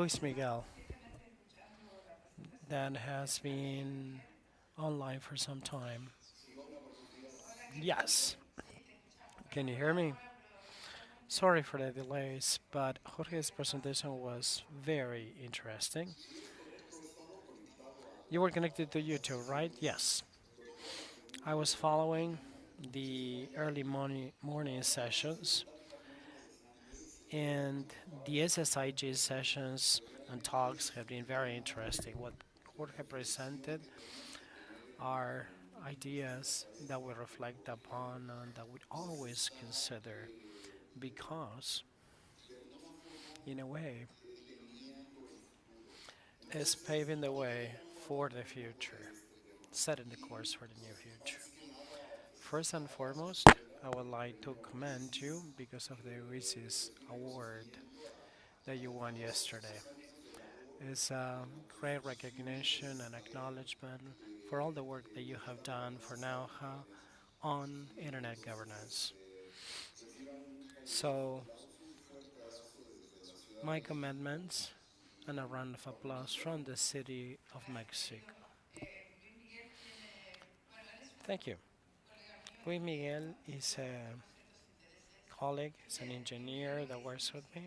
Luis Miguel, that has been online for some time. Yes, can you hear me? Sorry for the delays, but Jorge's presentation was very interesting. You were connected to YouTube, right? Yes. I was following the early morning sessions and the SSIG sessions and talks have been very interesting. What Jorge presented are ideas that we reflect upon and that we always consider because, in a way, it's paving the way for the future, setting the course for the near future. First and foremost, I would like to commend you because of the Ulysses Award that you won yesterday. It's a great recognition and acknowledgement for all the work that you have done for now on internet governance. So, my commendments and a round of applause from the city of Mexico. Thank you. Luis Miguel is a colleague, he's an engineer that works with me.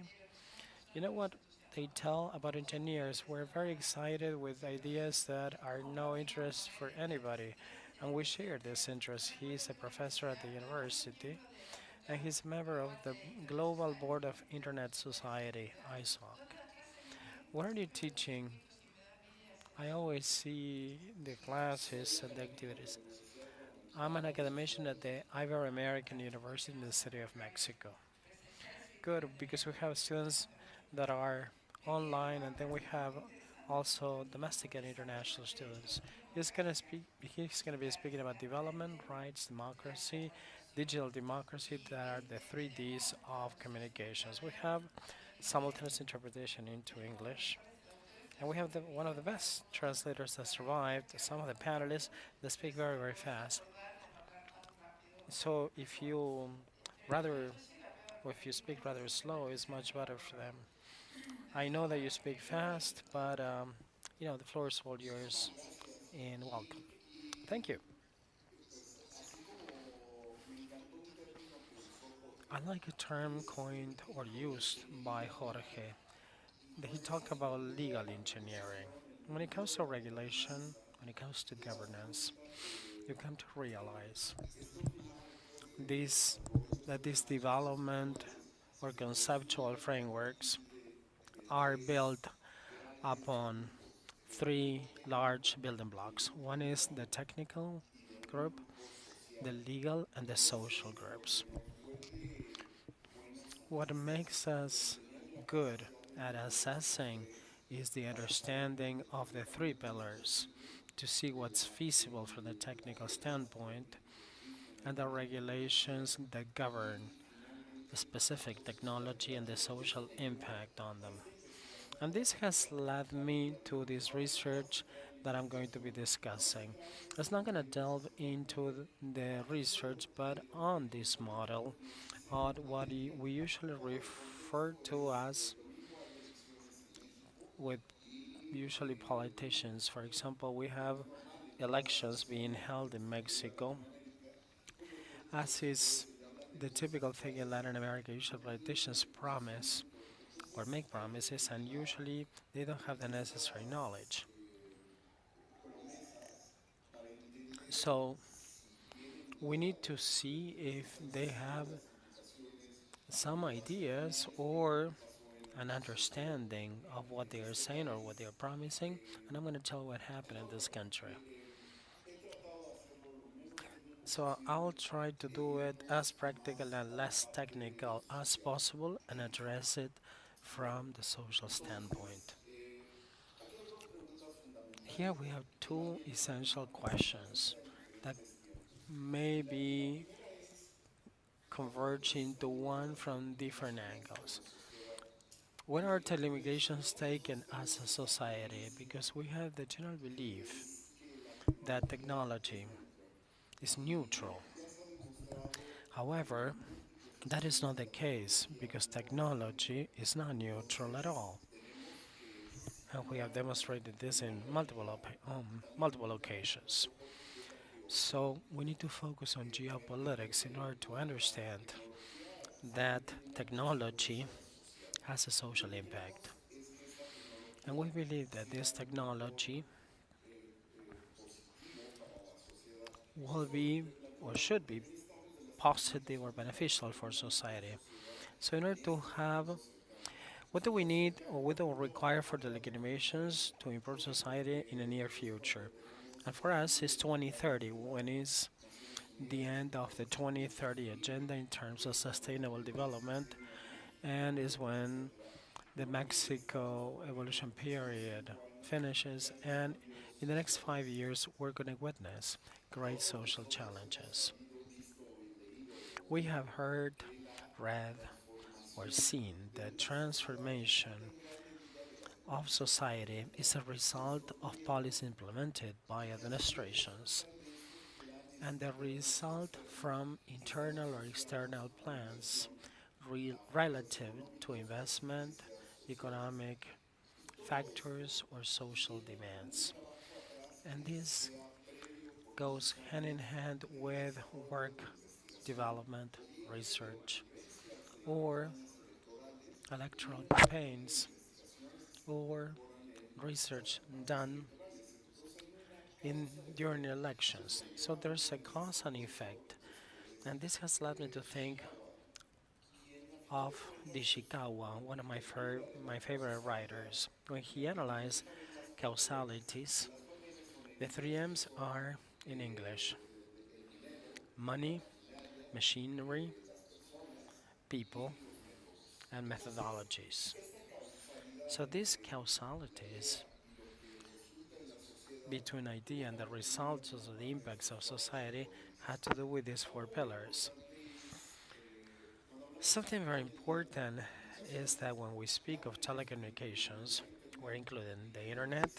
You know what they tell about engineers? We're very excited with ideas that are no interest for anybody, and we share this interest. He's a professor at the university, and he's a member of the Global Board of Internet Society, ISOC. What are you teaching? I always see the classes and the activities. I'm an academician at the Ibero-American University in the city of Mexico. Good, because we have students that are online, and then we have also domestic and international students. He's gonna speak. He's gonna be speaking about development, rights, democracy, digital democracy. That are the three Ds of communications. We have simultaneous interpretation into English, and we have one of the best translators that survived. Some of the panelists that speak very, very fast. So rather, if you speak rather slow, it's much better for them. I know that you speak fast, but the floor is all yours, and welcome. Thank you. I like a term coined or used by Jorge. He talked about legal engineering. When it comes to regulation, when it comes to governance, you come to realize this that this development or conceptual frameworks are built upon three large building blocks. One is the technical group, the legal, and the social groups. What makes us good at assessing is the understanding of the three pillars to see what's feasible from the technical standpoint and the regulations that govern the specific technology and the social impact on them. And this has led me to this research that I'm going to be discussing. It's not going to delve into the research, but on this model, on what we usually refer to as with usually politicians. For example, we have elections being held in Mexico, as is the typical thing in Latin America. Usually, politicians promise or make promises, and usually they don't have the necessary knowledge. So we need to see if they have some ideas or an understanding of what they are saying or what they are promising. And I'm going to tell you what happened in this country. So I'll try to do it as practical and less technical as possible and address it from the social standpoint. Here we have two essential questions that may be converging to one from different angles. When are telecommunications taken as a society? Because we have the general belief that technology is neutral. However, that is not the case because technology is not neutral at all. and we have demonstrated this in multiple occasions. So we need to focus on geopolitics in order to understand that technology has a social impact. And we believe that this technology will be or should be positive or beneficial for society. So in order to have what do we need or what do we require for the legitimations to improve society in the near future? And for us, it's 2030, when is the end of the 2030 agenda in terms of sustainable development, and is when the Mexico evolution period finishes. And in the next 5 years, we're going to witness great social challenges. We have heard, read, or seen that transformation of society is a result of policies implemented by administrations and the result from internal or external plans relative to investment, economic factors, or social demands. And this goes hand in hand with work development, research, or electoral campaigns, or research done in during elections. So there's a cause and effect, and this has led me to think of Nishikawa, one of my favorite writers. When he analyzed causalities, the three M's are in English: money, machinery, people, and methodologies. So these causalities between idea and the results of the impacts of society had to do with these four pillars. Something very important is that when we speak of telecommunications, we're including the internet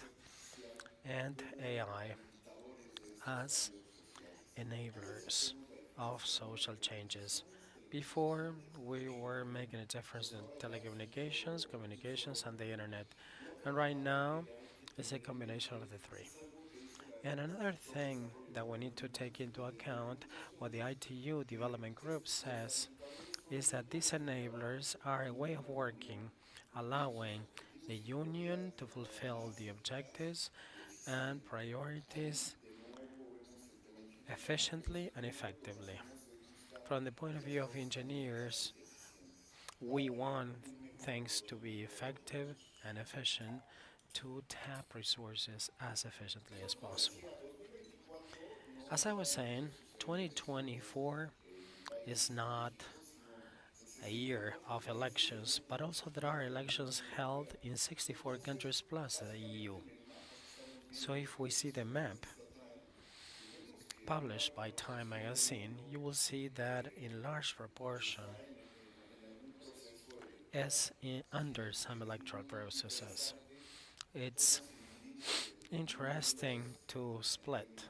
and AI as enablers of social changes. Before, we were making a difference in telecommunications, communications, and the internet. And right now, it's a combination of the three. And another thing that we need to take into account, what the ITU development group says, is that these enablers are a way of working, allowing the union to fulfill the objectives and priorities efficiently and effectively. From the point of view of engineers, we want things to be effective and efficient to tap resources as efficiently as possible. As I was saying, 2024 is not a year of elections, but also there are elections held in 64 countries plus the EU. So if we see the map published by Time magazine, you will see that in large proportion is under some electoral processes. It's interesting to split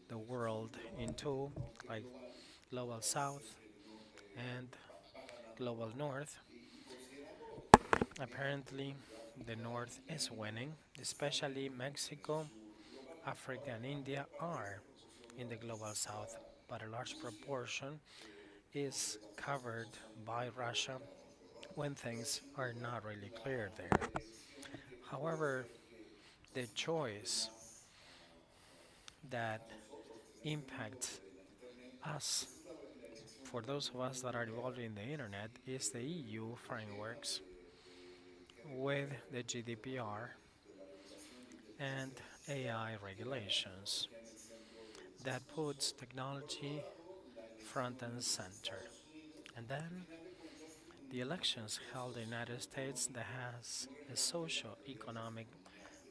the world into like global south and global north. Apparently, the north is winning, especially Mexico, Africa, and India are in the global south, but a large proportion is covered by Russia when things are not really clear there. However, the choice that impacts us, for those of us that are involved in the internet, is the EU frameworks with the GDPR and AI regulations that puts technology front and center. And then the elections held in the United States that has a socio-economic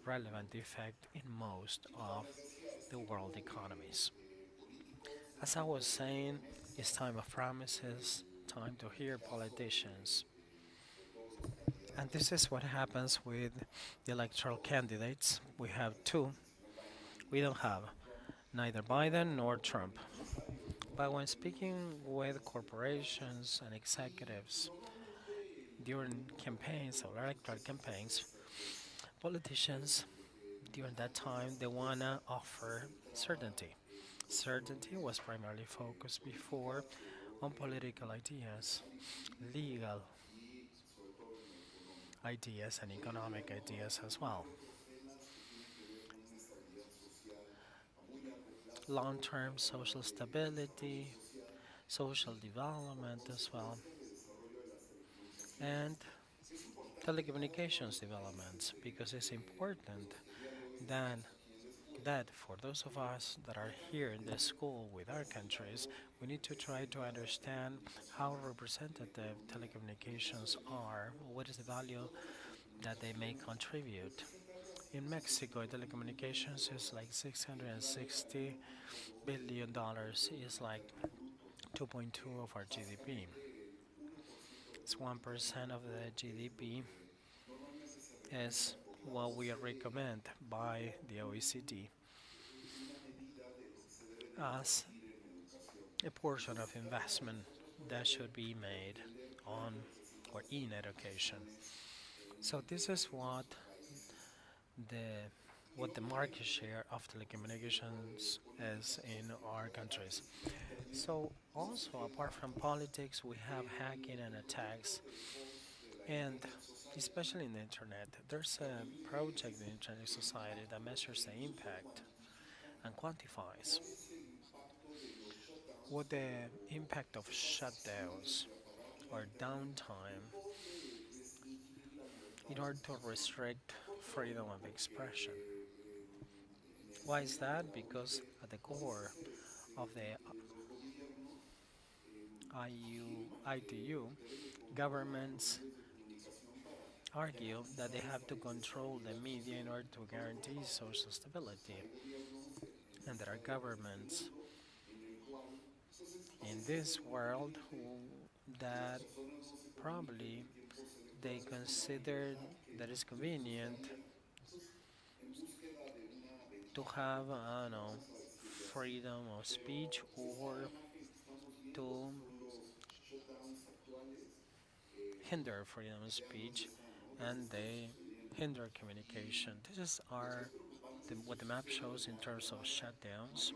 relevant effect in most of the world economies. As I was saying, it's time of promises, time to hear politicians. And this is what happens with the electoral candidates. We have two. We don't have neither Biden nor Trump. But when speaking with corporations and executives during campaigns or electoral campaigns, Politicians during that time they wanna offer certainty. Certainty was primarily focused before on political ideas, legal ideas, and economic ideas as well. Long term social stability, social development as well, and telecommunications developments because it's important then that for those of us that are here in this school with our countries, we need to try to understand how representative telecommunications are, what is the value that they may contribute. In Mexico, telecommunications is like $660 billion, is like 2.2 of our GDP. It's 1% of the GDP is what we recommend by the OECD as a portion of investment that should be made on or in education. So this is the what the market share of telecommunications is in our countries. So also apart from politics, we have hacking and attacks, and especially in the internet, there's a project in the Internet Society that measures the impact and quantifies what the impact of shutdowns or downtime in order to restrict freedom of expression. Why is that? Because at the core of the ITU, governments argue that they have to control the media in order to guarantee social stability. And there are governments in this world that probably they consider that it's convenient to have, I don't know, freedom of speech or to hinder freedom of speech and they hinder communication. This is what the map shows in terms of shutdowns.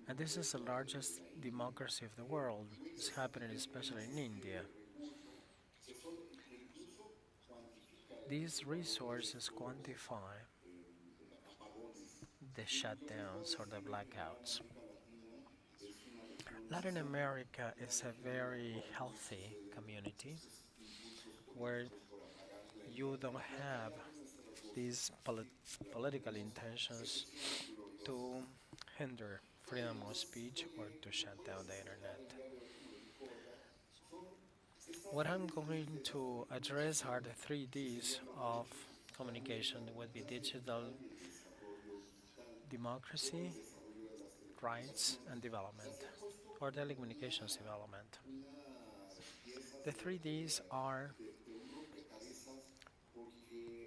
And this is the largest democracy of the world. It's happening especially in India. These resources quantify the shutdowns or the blackouts. Latin America is a very healthy community where you don't have these political intentions to hinder freedom of speech or to shut down the internet. What I'm going to address are the three Ds of communication. It would be digital democracy, rights, and development, or telecommunications development. The three Ds are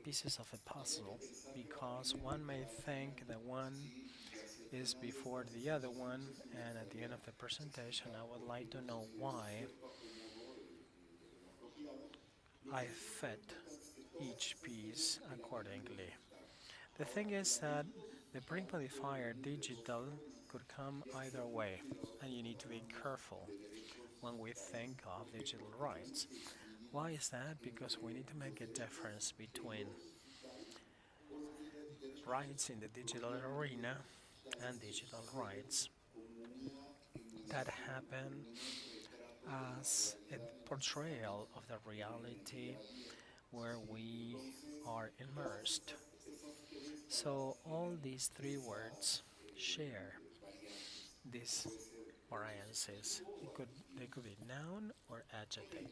pieces of a puzzle because one may think that one is before the other one, and at the end of the presentation, I would like to know why I fit each piece accordingly. The thing is that the brink modifier digital could come either way, and you need to be careful when we think of digital rights. Why is that? Because we need to make a difference between rights in the digital arena and digital rights that happen as a portrayal of the reality where we are immersed. So all these three words share these variances. They could be noun or adjective.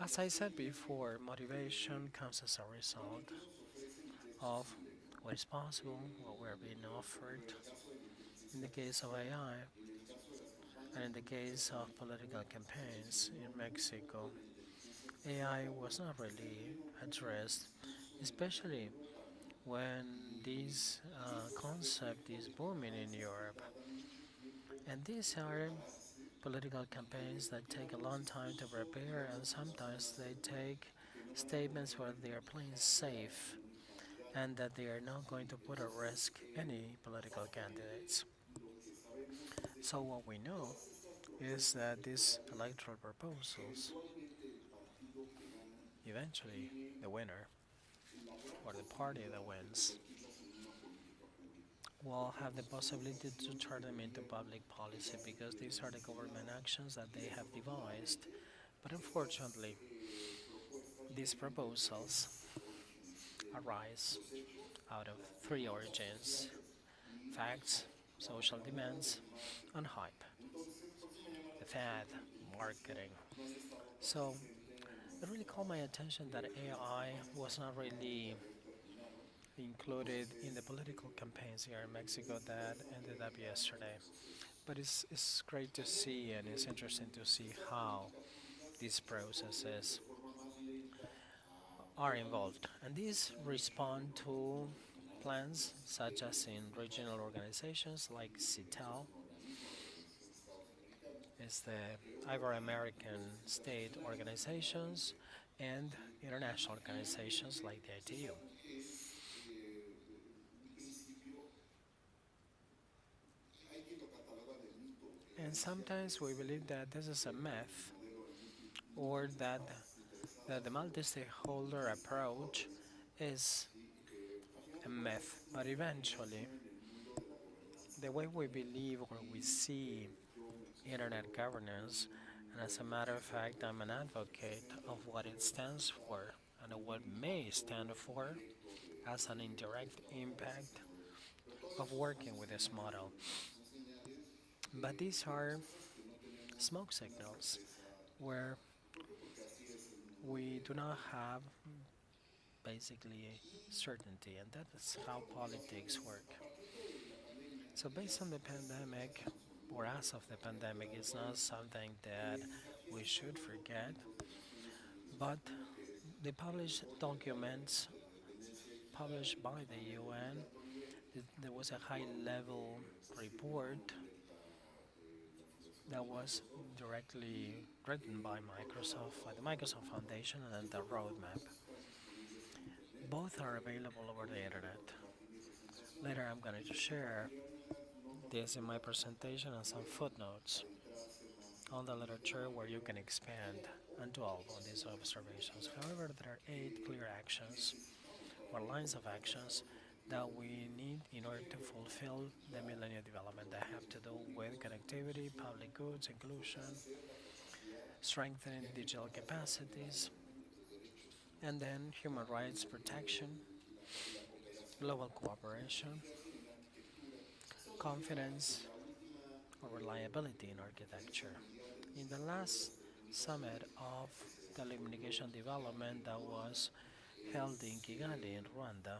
As I said before, motivation comes as a result of what is possible, what we're being offered. In the case of AI, and in the case of political campaigns in Mexico, AI was not really addressed, especially when this concept is booming in Europe. And these are political campaigns that take a long time to prepare, and sometimes they take statements where they are playing safe and that they are not going to put at risk any political candidates. So, what we know is that these electoral proposals, eventually, the winner or the party that wins will have the possibility to turn them into public policy because these are the government actions that they have devised. But unfortunately, these proposals arise out of three origins: facts, social demands, and hype, the fad, marketing. So it really caught my attention that AI was not really included in the political campaigns here in Mexico that ended up yesterday. But it's great to see and it's interesting to see how these processes are involved. And these respond to plans such as in regional organizations like CITEL, is the Ibero-American state organizations, and international organizations like the ITU. And sometimes we believe that this is a myth or that the multi-stakeholder approach is a myth, but eventually the way we believe or we see internet governance, and as a matter of fact, I'm an advocate of what it stands for and of what may stand for as an indirect impact of working with this model. But these are smoke signals where we do not have basically certainty, and that is how politics work. So, based on the pandemic, or as of the pandemic, it's not something that we should forget, but the published documents published by the UN, there was a high level report that was directly written by Microsoft, by the Microsoft Foundation, and the roadmap. Both are available over the internet. Later, I'm going to share this in my presentation and some footnotes on the literature where you can expand and dwell on these observations. However, there are 8 clear actions or lines of actions that we need in order to fulfill the Millennium Development that have to do with connectivity, public goods, inclusion, strengthening digital capacities, and then human rights protection, global cooperation, confidence, or reliability in architecture. In the last summit of telecommunication development that was held in Kigali in Rwanda,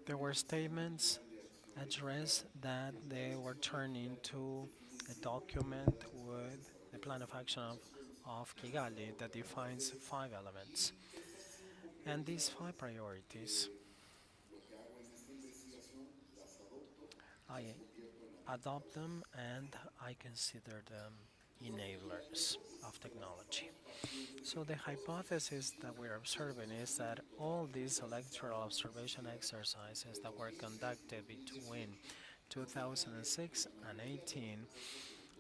there were statements addressed that they were turned into a document with a plan of action of Kigali that defines 5 elements. And these 5 priorities, I adopt them and I consider them enablers of technology. So the hypothesis that we're observing is that all these electoral observation exercises that were conducted between 2006 and 18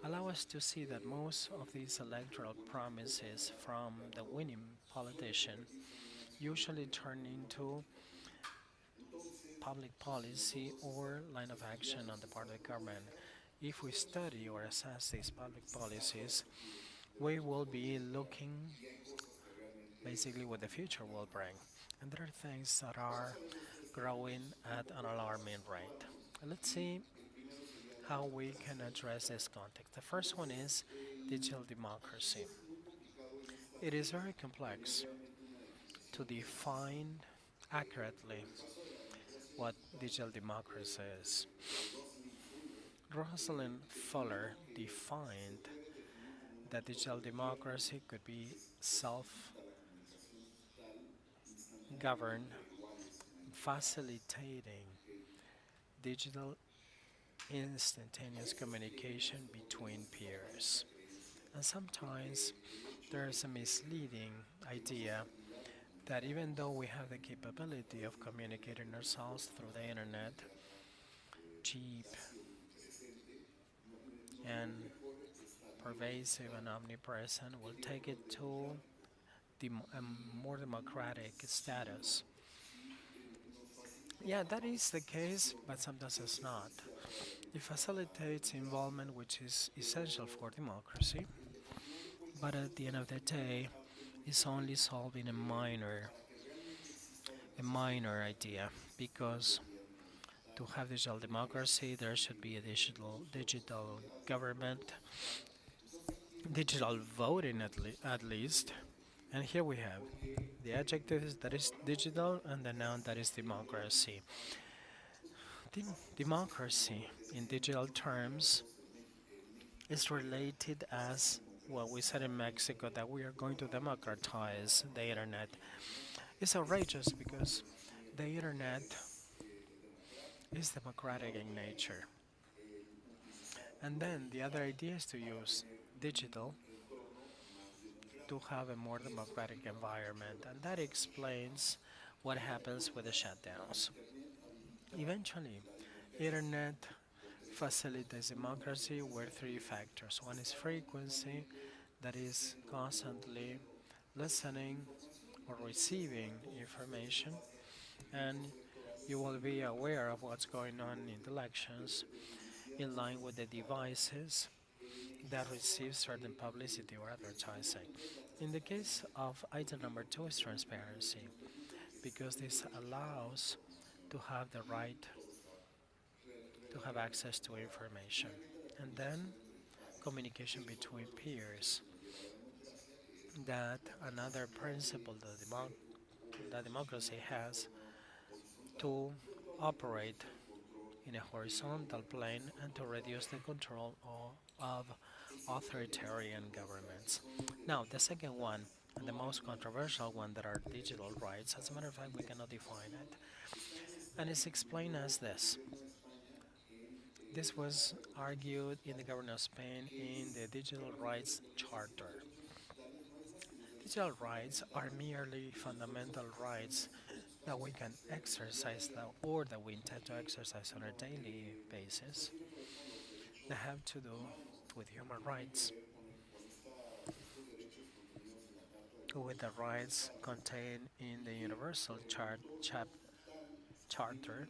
allow us to see that most of these electoral promises from the winning politician usually turn into public policy or line of action on the part of the government. If we study or assess these public policies, we will be looking basically what the future will bring. And there are things that are growing at an alarming rate. Let's see how we can address this context. The first one is digital democracy. It is very complex to define accurately what digital democracy is. Rosalind Fuller defined that digital democracy could be self governed, facilitating digital instantaneous communication between peers. And sometimes there is a misleading idea that even though we have the capability of communicating ourselves through the internet, cheap and pervasive and omnipresent, will take it to a more democratic status. Yeah, that is the case, but sometimes it's not. It facilitates involvement, which is essential for democracy, but at the end of the day, it's only solving a minor idea, because to have digital democracy, there should be a digital government, digital voting at least. And here we have the adjective that is digital and the noun that is democracy. Democracy in digital terms is related as what we said in Mexico, that we are going to democratize the internet. It's outrageous because the internet is democratic in nature. And then the other idea is to use digital to have a more democratic environment, and that explains what happens with the shutdowns. Eventually, internet facilitates democracy with three factors. One is frequency, that is constantly listening or receiving information, and you will be aware of what's going on in the elections in line with the devices that receive certain publicity or advertising. In the case of item number two is transparency, because this allows to have the right to have access to information. And then communication between peers, that another principle that democracy has, to operate in a horizontal plane and to reduce the control of authoritarian governments. Now, the second one, and the most controversial one, that are digital rights. As a matter of fact, we cannot define it. And it's explained as this. This was argued in the government of Spain in the Digital Rights Charter. Digital rights are merely fundamental rights that we can exercise or that we intend to exercise on a daily basis, that have to do with human rights, with the rights contained in the Universal Charter,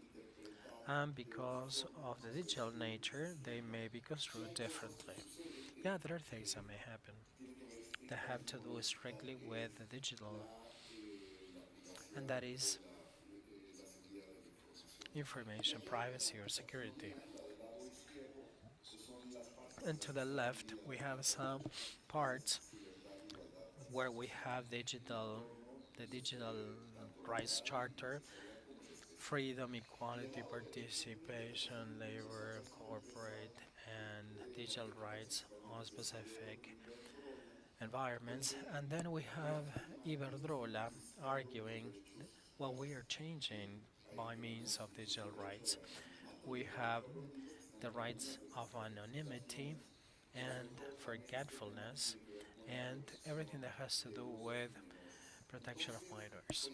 and because of the digital nature, they may be construed differently. Yeah, there are things that may happen that have to do strictly with the digital, and that is information privacy or security. And to the left, we have some parts where we have the digital rights charter: freedom, equality, participation, labor, corporate, and digital rights on specific environments. And then we have Iberdrola arguing what we are changing by means of digital rights. We have the rights of anonymity and forgetfulness, and everything that has to do with protection of minors.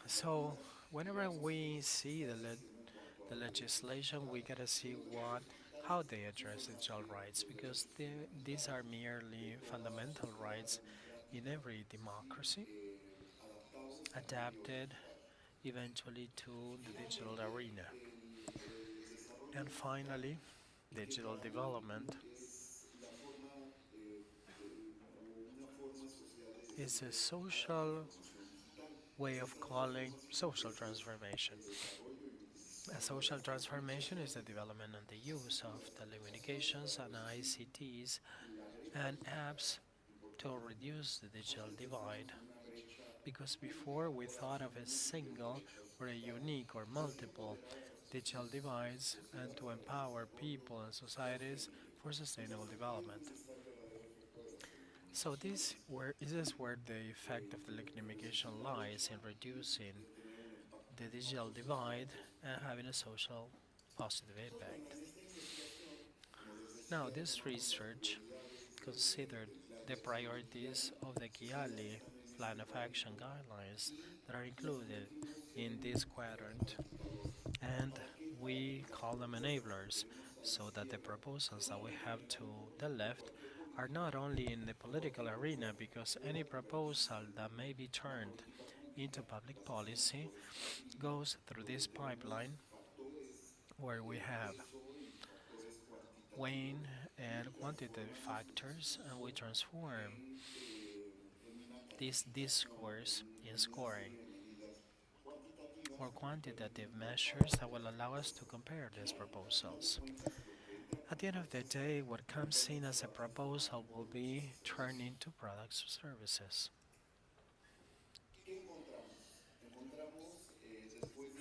So, whenever we see the legislation, we gotta see how they address digital rights, because these are merely fundamental rights in every democracy, adapted eventually to the digital arena. And finally, digital development is a social way of calling social transformation. A social transformation is the development and the use of telecommunications and ICTs and apps to reduce the digital divide. Because before we thought of a single or a unique or multiple digital divides, and to empower people and societies for sustainable development. So this is where the effect of telecommunication lies, in reducing the digital divide and having a social positive impact. Now, this research considered the priorities of the Kiali Plan of Action guidelines that are included in this quadrant, and we call them enablers, so that the proposals that we have to the left are not only in the political arena, because any proposal that may be turned into public policy goes through this pipeline where we have weighing and quantitative factors, and we transform this discourse in scoring or quantitative measures that will allow us to compare these proposals. At the end of the day, what comes in as a proposal will be turned into products or services.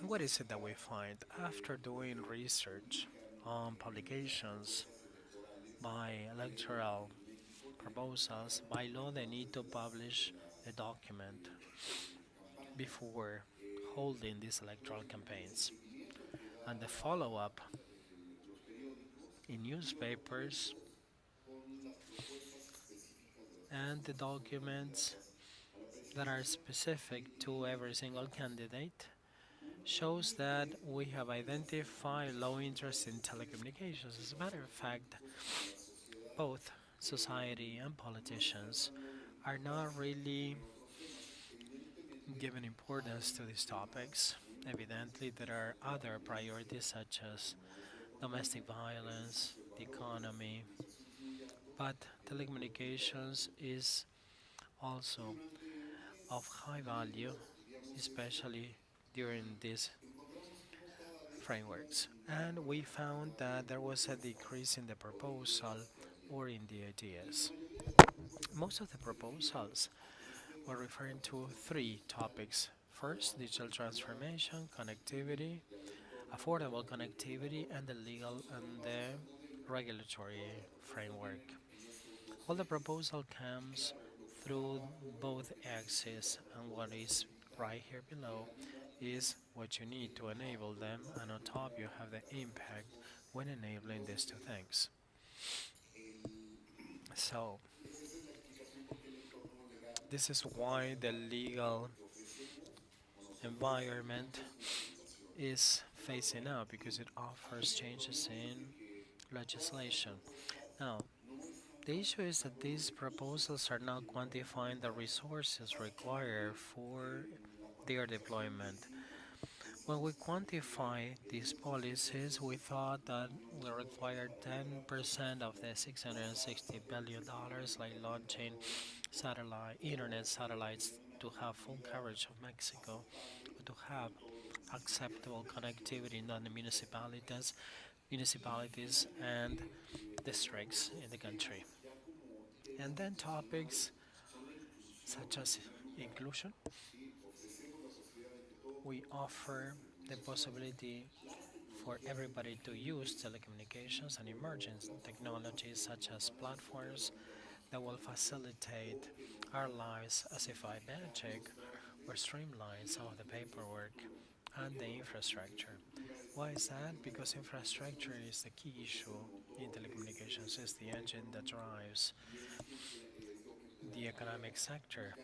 And what is it that we find after doing research on publications by electoral proposals? By law, they need to publish a document before holding these electoral campaigns. And the follow up in newspapers and the documents that are specific to every single candidate shows that we have identified low interest in telecommunications. As a matter of fact, both society and politicians are not really giving importance to these topics. Evidently, there are other priorities such as domestic violence, the economy, but telecommunications is also of high value, especially during these frameworks. And we found that there was a decrease in the proposal or in the ideas. Most of the proposals were referring to three topics. First, digital transformation, connectivity, affordable connectivity, and the legal and the regulatory framework. All the proposal comes through both axes, and what is right here below is what you need to enable them, and on top you have the impact when enabling these two things. So, this is why the legal environment is phasing out, because it offers changes in legislation. Now, the issue is that these proposals are not quantifying the resources required for their deployment. When we quantify these policies, we thought that we required 10% of the $660 billion, like launching internet satellites to have full coverage of Mexico, to have acceptable connectivity in the municipalities and districts in the country. And then topics such as inclusion. We offer the possibility for everybody to use telecommunications and emerging technologies such as platforms that will facilitate our lives as if by magic or streamline some of the paperwork and the infrastructure. Why is that? Because infrastructure is the key issue in telecommunications, is the engine that drives the economic sector,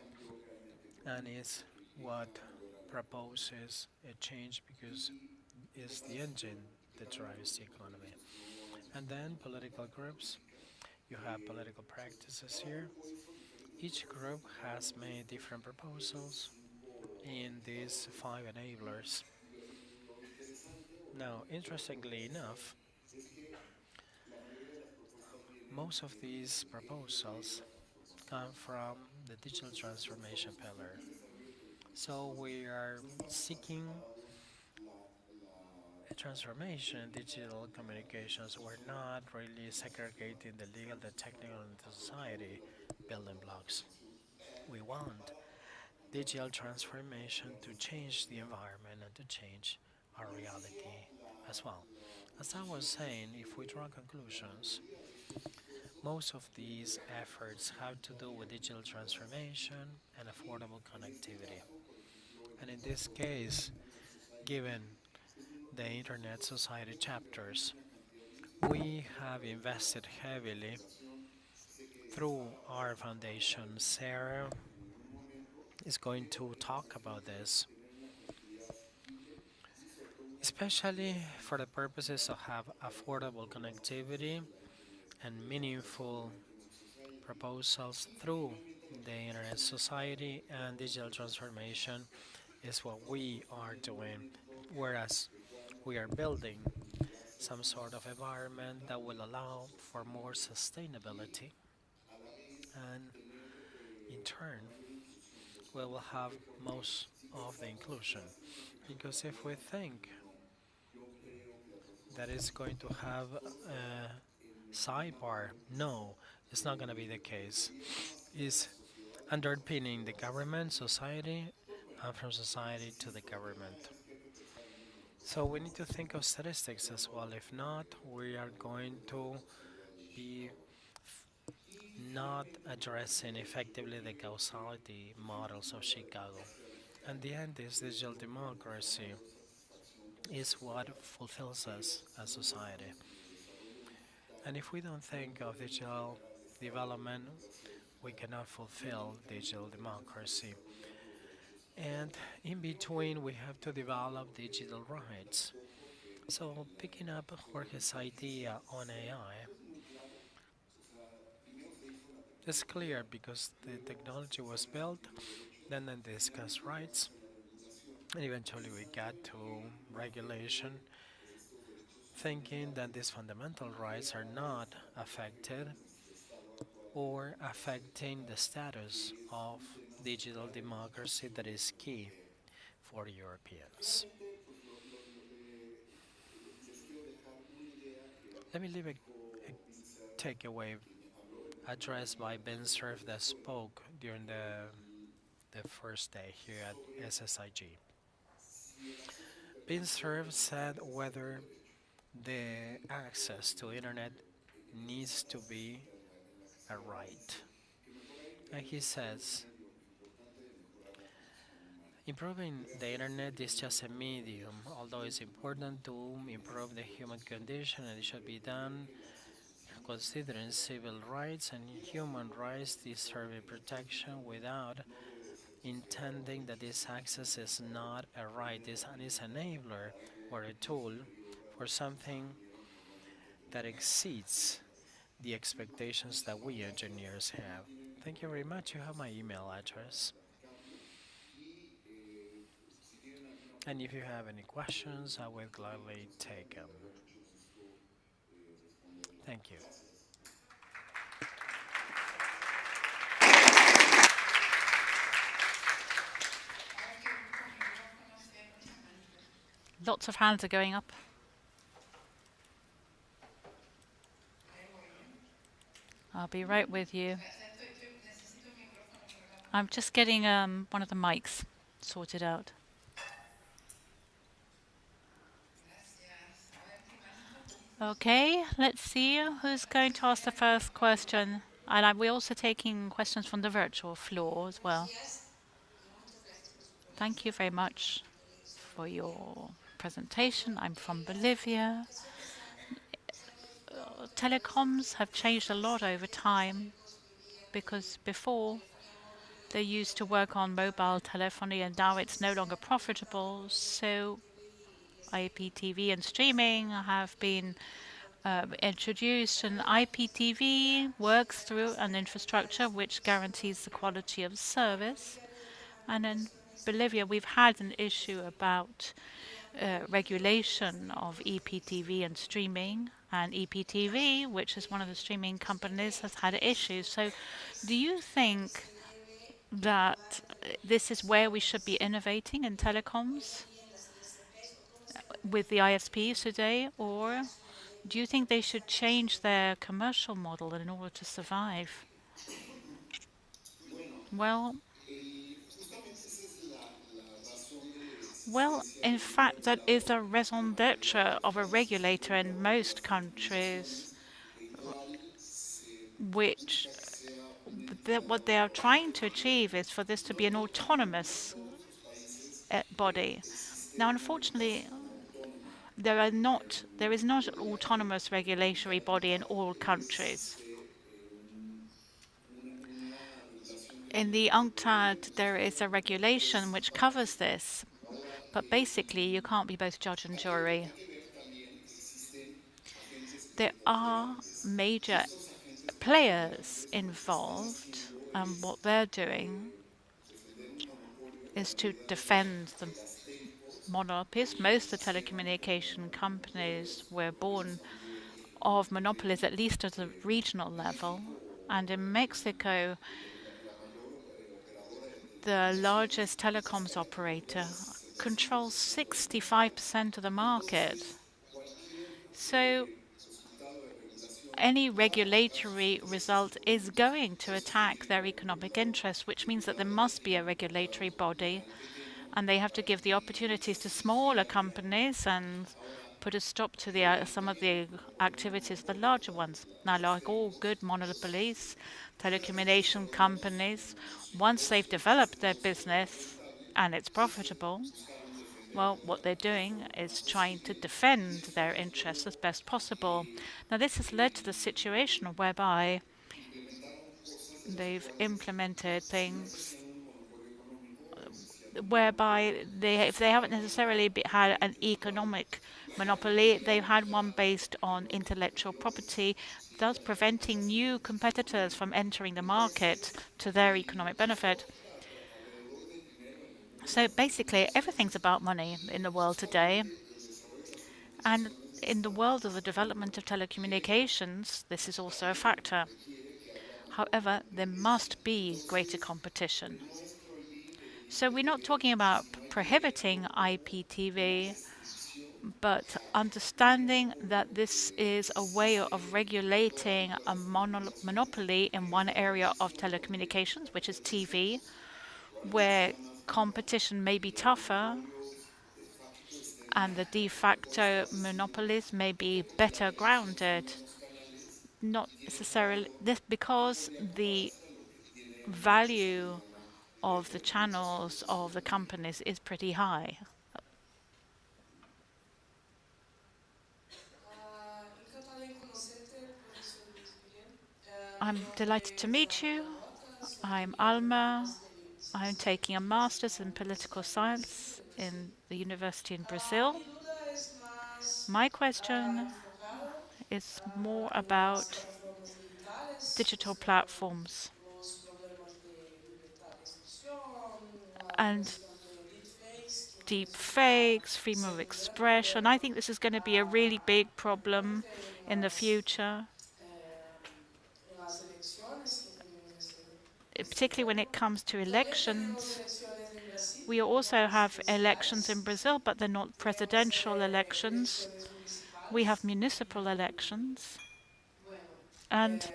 and is what proposes a change, because it's the engine that drives the economy. And then political groups. You have political practices here. Each group has made different proposals in these five enablers. Now, interestingly enough, most of these proposals come from the digital transformation pillar. So we are seeking a transformation in digital communications. We're not really segregating the legal, the technical, and the society building blocks. We want digital transformation to change the environment and to change our reality as well. As I was saying, if we draw conclusions, most of these efforts have to do with digital transformation and affordable connectivity. And in this case, given the Internet Society chapters, we have invested heavily through our foundation. Sarah is going to talk about this, especially for the purposes of have affordable connectivity and meaningful proposals through the internet society and digital transformation is what we are doing, whereas we are building some sort of environment that will allow for more sustainability, and in turn we will have most of the inclusion, because if we think that it's going to have a sidebar, no, it's not going to be the case. It's underpinning the government, society, and from society to the government. So we need to think of statistics as well. If not, we are going to be not addressing effectively the causality models of Chicago. And the end is digital democracy is what fulfills us as society. And if we don't think of digital development, we cannot fulfill digital democracy. And in between, we have to develop digital rights. So, picking up Jorge's idea on AI, it's clear because the technology was built, then they discussed rights, and eventually we got to regulation, thinking that these fundamental rights are not affected or affecting the status of digital democracy that is key for Europeans. Let me leave a takeaway addressed by Ben Cerf that spoke during the first day here at SSIG. Ben Cerf said whether the access to internet needs to be a right. And he says, improving the internet is just a medium, although it's important to improve the human condition and it should be done considering civil rights and human rights deserving protection without intending that this access is not a right, this is an enabler or a tool for something that exceeds the expectations that we engineers have. Thank you very much. You have my email address. And if you have any questions, I will gladly take them. Thank you. Lots of hands are going up. I'll be right with you. I'm just getting one of the mics sorted out. Okay, let's see who's going to ask the first question. And we're also taking questions from the virtual floor as well. Thank you very much for your presentation. I'm from Bolivia. Telecoms have changed a lot over time because before they used to work on mobile telephony and now it's no longer profitable. So IPTV and streaming have been introduced, and IPTV works through an infrastructure which guarantees the quality of service. And in Bolivia, we've had an issue about regulation of EPTV and streaming. And EPTV, which is one of the streaming companies, has had issues. So, do you think that this is where we should be innovating in telecoms with the ISPs today, or do you think they should change their commercial model in order to survive? Well, in fact, that is a raison d'etre of a regulator in most countries, which what they are trying to achieve is for this to be an autonomous body. Now, unfortunately, there is not an autonomous regulatory body in all countries. In the UNCTAD, there is a regulation which covers this, but basically, you can't be both judge and jury. There are major players involved, and what they're doing is to defend the monopolies. Most of the telecommunication companies were born of monopolies, at least at the regional level. And in Mexico, the largest telecoms operator controls 65% of the market. So any regulatory result is going to attack their economic interests, which means that there must be a regulatory body and they have to give the opportunities to smaller companies and put a stop to some of the activities of the larger ones. Now, like all good monopolies, telecommunication companies, once they've developed their business and it's profitable, well, what they're doing is trying to defend their interests as best possible. Now, this has led to the situation whereby they've implemented things whereby if they haven't necessarily had an economic monopoly, they've had one based on intellectual property, thus preventing new competitors from entering the market to their economic benefit. So basically, everything's about money in the world today. And in the world of the development of telecommunications, this is also a factor. However, there must be greater competition. So we're not talking about prohibiting IPTV, but understanding that this is a way of regulating a monopoly in one area of telecommunications, which is TV, where competition may be tougher and the de facto monopolies may be better grounded. Not necessarily this because the value of the channels of the companies is pretty high. I'm delighted to meet you. I'm Alma. I'm taking a master's in political science in the university in Brazil. My question is more about digital platforms and deep fakes, freedom of expression. I think this is going to be a really big problem in the future, particularly when it comes to elections. We also have elections in Brazil, but they're not presidential elections. We have municipal elections, and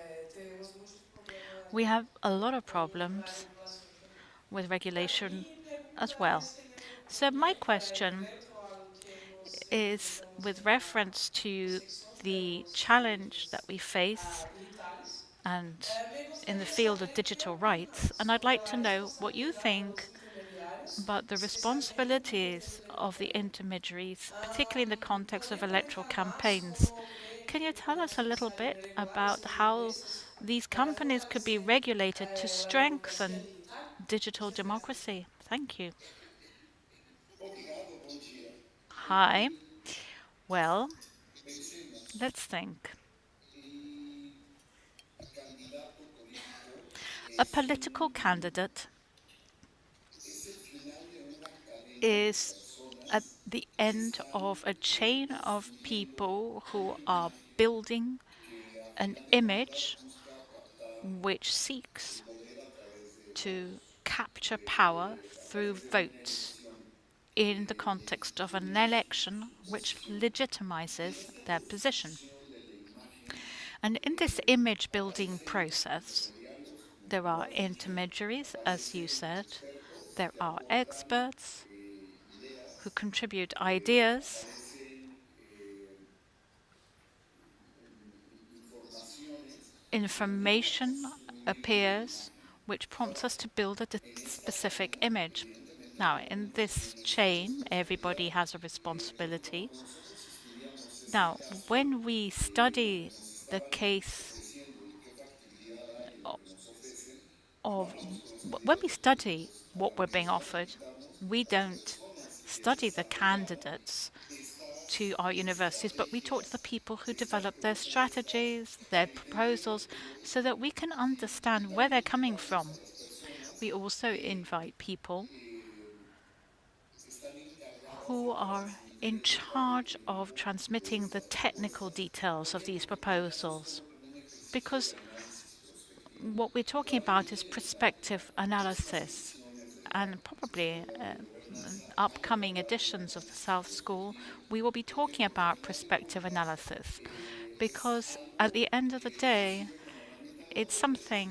we have a lot of problems with regulation as well. So my question is with reference to the challenge that we face and in the field of digital rights, and I'd like to know what you think about the responsibilities of the intermediaries, particularly in the context of electoral campaigns. Can you tell us a little bit about how these companies could be regulated to strengthen digital democracy? Thank you. Hi. Well, let's think. A political candidate is at the end of a chain of people who are building an image which seeks to capture power through votes in the context of an election which legitimizes their position. And in this image building process, there are intermediaries, as you said, there are experts who contribute ideas, information appears which prompts us to build a specific image. Now, in this chain, everybody has a responsibility. Now, when we study the case of when we study what we're being offered, we don't study the candidates to our universities, but we talk to the people who develop their strategies, their proposals, so that we can understand where they're coming from. We also invite people who are in charge of transmitting the technical details of these proposals. Because what we're talking about is prospective analysis, and probably upcoming editions of the South School, we will be talking about prospective analysis. Because at the end of the day, it's something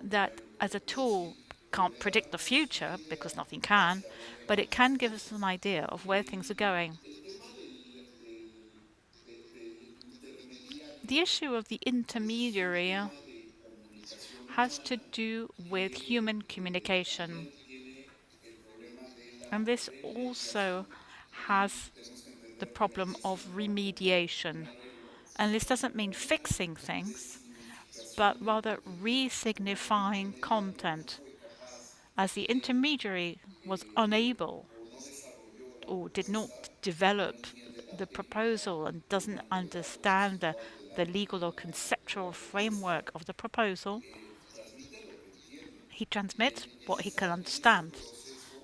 that, as a tool, can't predict the future because nothing can, but it can give us an idea of where things are going. The issue of the intermediary has to do with human communication. And this also has the problem of remediation. And this doesn't mean fixing things, but rather re-signifying content, as the intermediary was unable or did not develop the proposal and doesn't understand the legal or conceptual framework of the proposal. He transmits what he can understand.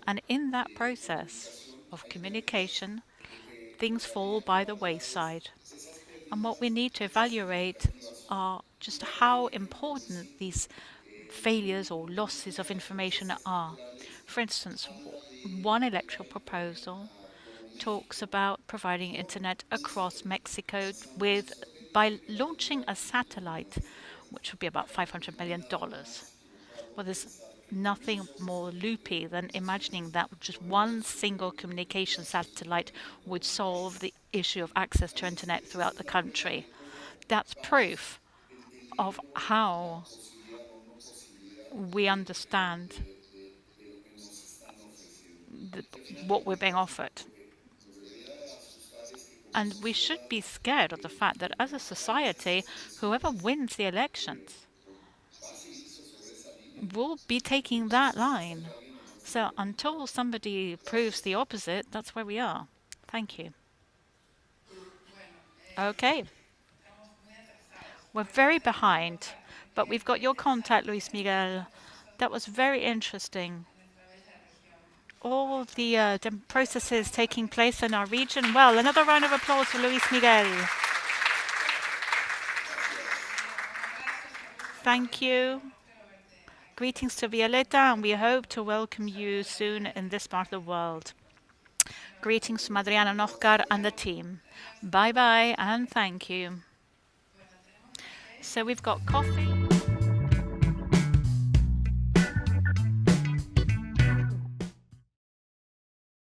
And in that process of communication, things fall by the wayside. And what we need to evaluate are just how important these failures or losses of information are. For instance, one electoral proposal talks about providing internet across Mexico by launching a satellite, which would be about $500 million. Well, there's nothing more loopy than imagining that just one single communication satellite would solve the issue of access to internet throughout the country. That's proof of how we understand the, what we're being offered. And we should be scared of the fact that as a society, whoever wins the elections will be taking that line. So until somebody proves the opposite, that's where we are. Thank you. Okay. We're very behind, but we've got your contact, Luis Miguel. That was very interesting. All the processes taking place in our region. Well, another round of applause for Luis Miguel. Thank you. Greetings to Violeta, and we hope to welcome you soon in this part of the world. Greetings from Adriana and Oscar and the team. Bye-bye, and thank you. So we've got coffee.